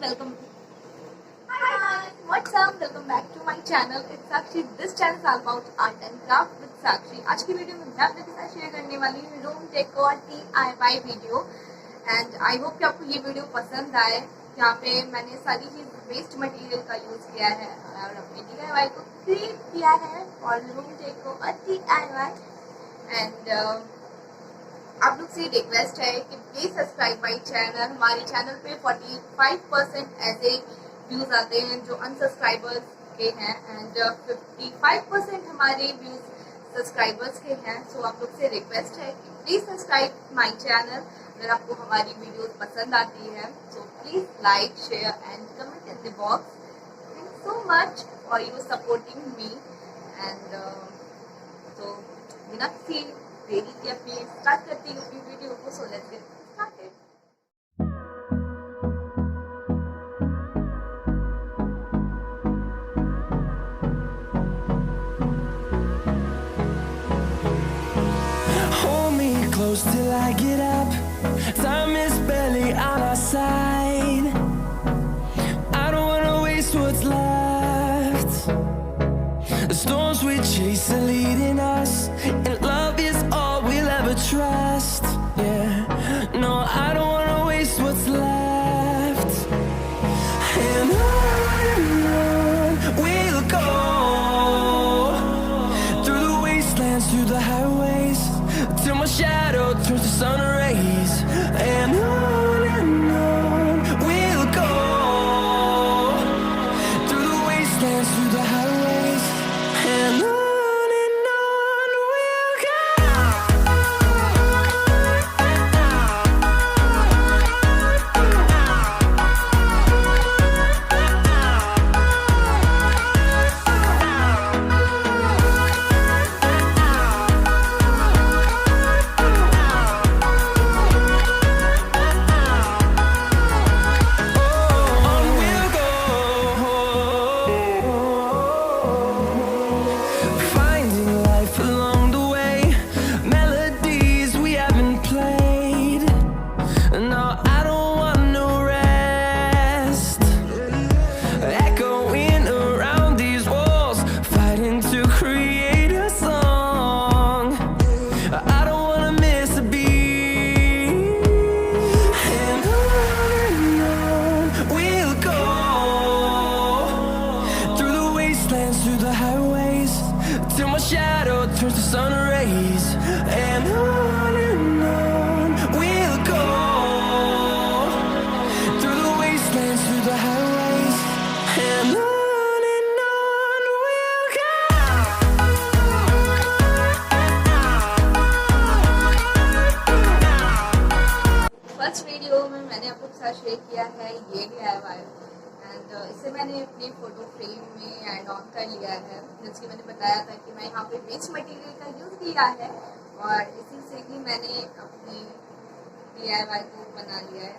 welcome. Hi, what's up? Welcome back to my channel. It's Sakshi. This channel is all about art and craft with Sakshi. आज की video में मैं आप लोगों के साथ शेयर करने वाली हूँ room decor DIY video and I hope कि आपको ये वीडियो पसंद आए, जहाँ पे मैंने सारी चीज वेस्ट मटेरियल का यूज किया है और अपने DIY को क्रिएट किया है और रूम डेकोर DIY एंड आप लोग से रिक्वेस्ट है कि प्लीज सब्सक्राइब माय चैनल। हमारे चैनल पे 45% ऐसे व्यूज आते हैं जो अनसब्सक्राइबर्स के हैं एंड 55% हमारे व्यूज सब्सक्राइबर्स के हैं। सो आप लोग से रिक्वेस्ट है कि प्लीज सब्सक्राइब माय चैनल अगर आपको हमारी वीडियोस पसंद आती है। So please like share and comment in the box. Thank so much for you supporting me and तो बिना किसी देरी के अपनी स्टार्ट करती हूँ अपनी वीडियो को। So let's get started. Hold me close till I get up. Time is barely on our side. I don't wanna waste what's left. The storms we chase are leading us, and love is all we'll ever trust. Yeah, no, I don't wanna waste what's left. And on we'll go, through the wastelands, through the highways, till my shadow turns to sun rays. And on we'll go, through the wastelands, through the highways, and on we'll go. Finding life along the way, melodies we haven't played. No, I don't want no rest. Echoing around these walls, fighting to create a song. I don't wanna miss a beat. And on we'll go, through the wastelands, through the highways, till my shadow turns to sun rays. And on we'll go, through the wastelands, through the highways, and on we'll go. First video में मैंने आप लोग के साथ share किया है ये DIY and इसे मैंने अपने फोटो फ्रेम में एड ऑन कर लिया है। जैसे मैंने बताया था कि मैं यहाँ पे वेस्ट मटेरियल का यूज़ किया है और इसी से ही मैंने अपनी DIY को बना लिया है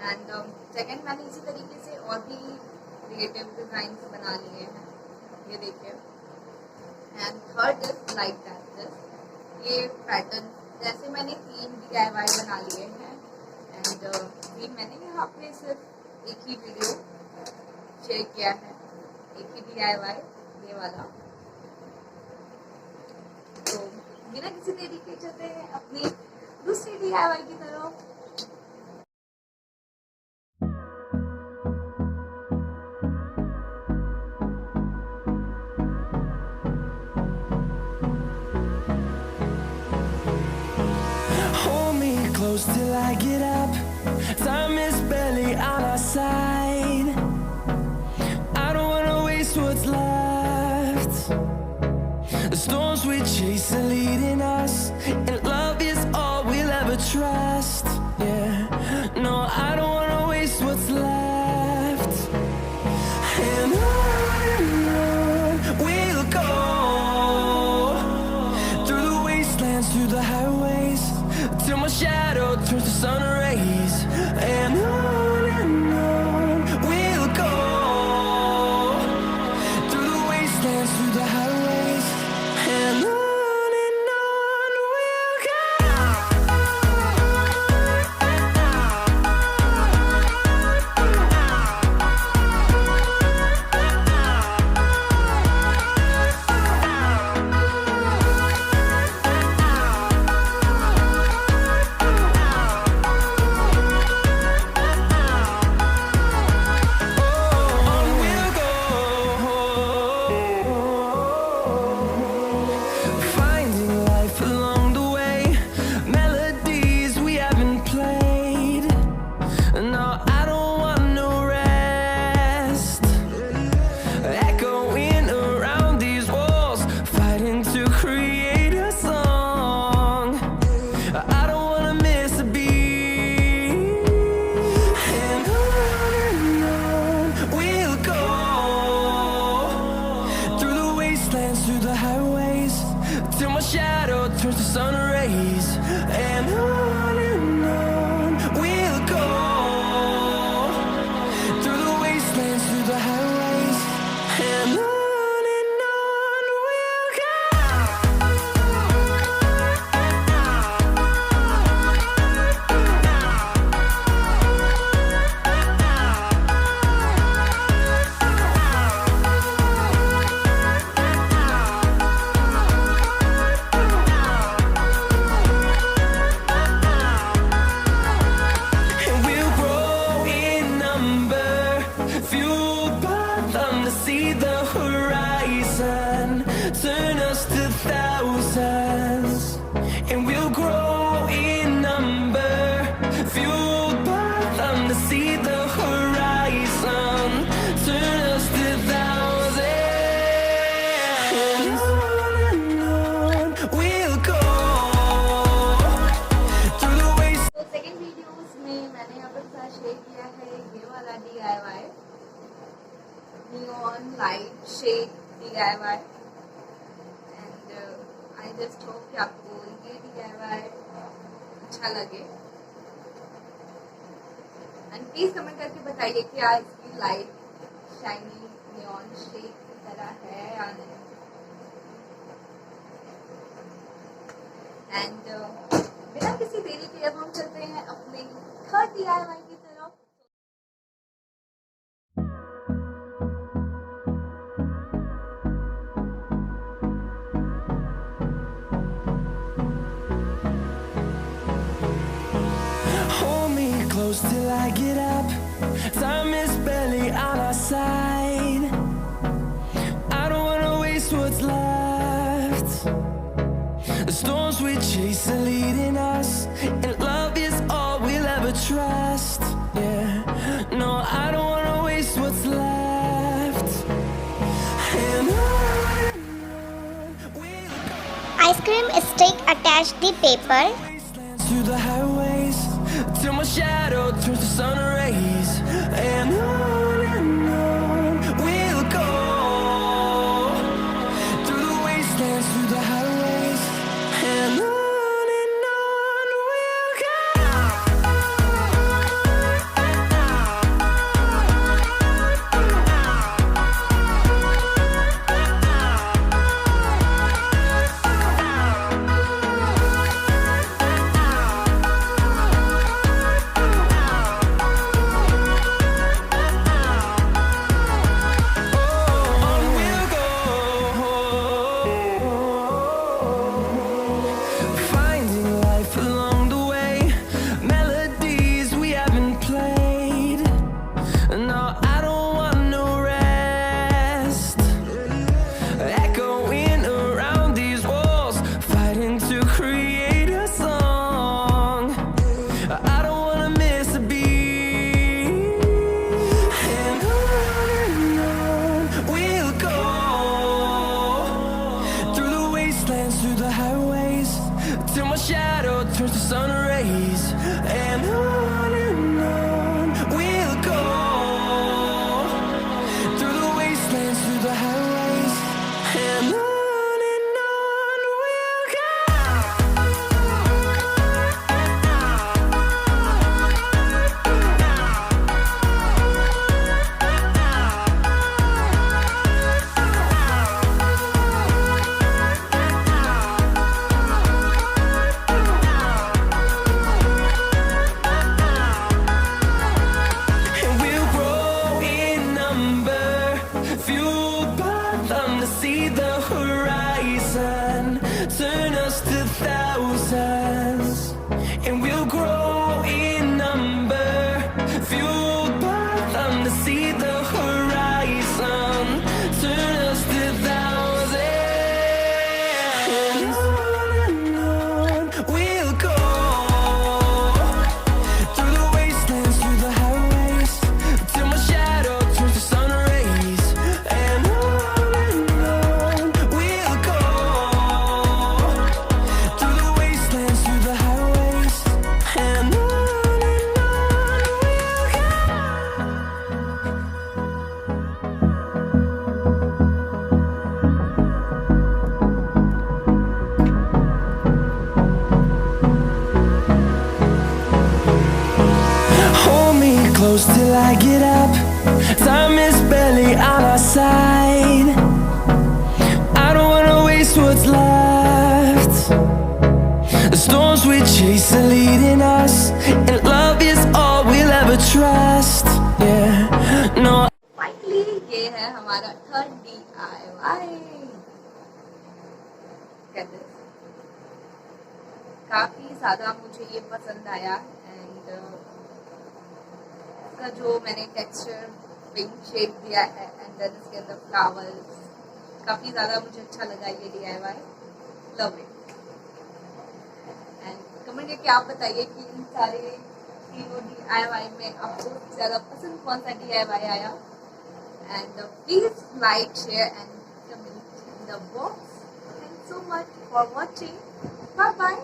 एंड सेकंड मैंने इसी तरीके से और भी क्रिएटिव डिज़ाइन बना लिए हैं, ये देखिए। And third is like that ये पैटर्न जैसे मैंने 3 DIY बना लिए हैं एंड ये मैंने यहाँ पे सिर्फ एक ही वीडियो शेयर किया है, एक ही DIY ये वाला। तो बिना किसी देरी के चलते हैं अपनी दूसरी DIY की तरफ। Hold me close till I get up. Time is barely on our side. I don't wanna waste what's left. The storms we chase are leading us, and love is all we'll ever trust. Yeah, no, I don't wanna waste what's left. And on we'll go, through the wastelands, through the highways, till my shadow turns to sun rays. Share किया है ये वाला DIY, neon light shade DIY, and I just hope कि आपको ये DIY अच्छा लगे। And please comment करके बताइए कि क्या इसकी लाइट शाइनी नियॉन शेड की तरह है या नहीं। एंड बिना किसी देरी के अब हम चलते हैं अपने थर्ड DIY की तरफ। Hold me close till I get up. Time is barely on our side. I don't wanna waste what's left. The storms we chase are leading us, and love is all we'll ever trust. Yeah, no, I don't wanna waste what's left. And on we'll go. Ice cream stick attach the paper. Through the highways, till my shadow turns to sun rays. And on we'll go. Through the wastelands, through the highways. And on we'll go. Through the highways, till my shadow turns to sun rays. And on we'll go. Through the wastelands, through the highways. And on we'll go. See the horizon, turn us to thousands, and we'll grow in number, fueled by them to see the horizon, turn us to thousands, and on we'll go. Through the wastelands, through the highways, till my shadow turns to sun rays. And close till I get up. Time is barely on our side. I don't wanna waste what's left. The storms we chase are leading us, and love is all we'll ever trust. Yeah, no. Finally ये है हमारा third DIY। काफी ज्यादा मुझे ये पसंद आया, and इसका जो मैंने टेक्सचर पिंक शेड दिया है, एंड देन इसके अंदर फ्लावर्स, काफी ज्यादा मुझे अच्छा लगा ये DIY। Love it. And comment करके आप बताइए कि इन सारे तीनों DIY में आपको ज्यादा पसंद कौन सा DIY आया। And please like, share and comment in the box. Thanks so much for watching. Bye bye.